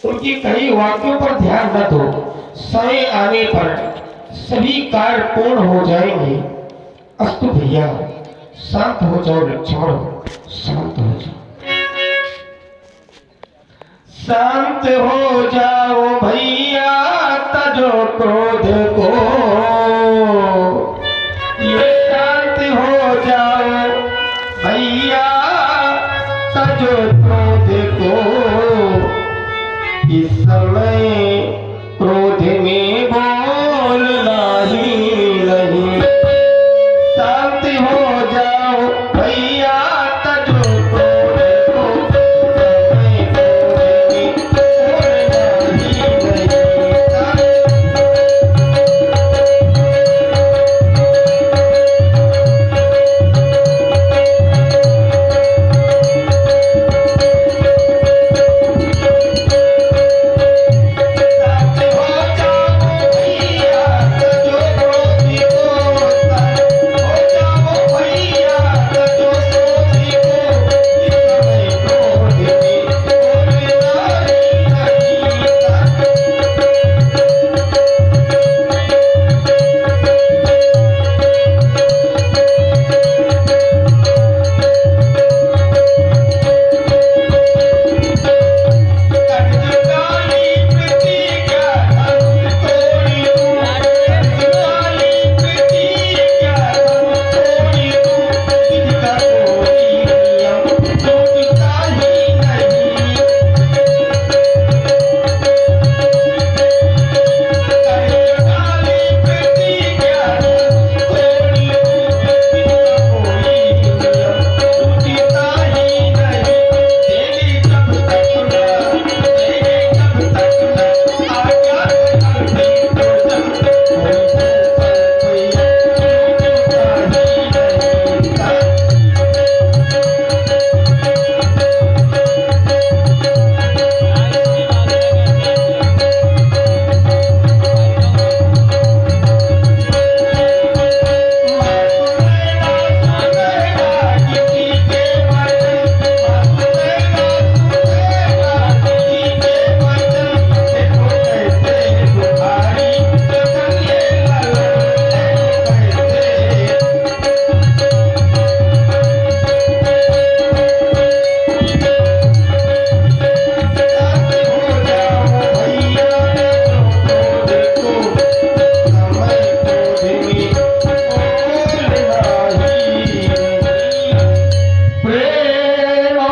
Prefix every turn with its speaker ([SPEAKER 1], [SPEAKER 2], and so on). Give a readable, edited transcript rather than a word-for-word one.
[SPEAKER 1] उनकी कई वाक्यों पर ध्यान न दो। समय आने पर सभी कार्य पूर्ण हो जाएंगे। अस्तु भैया, शांत हो जाओ लक्ष्मण, शांत हो जाओ। शांत हो जाओ भैया, तजो क्रोध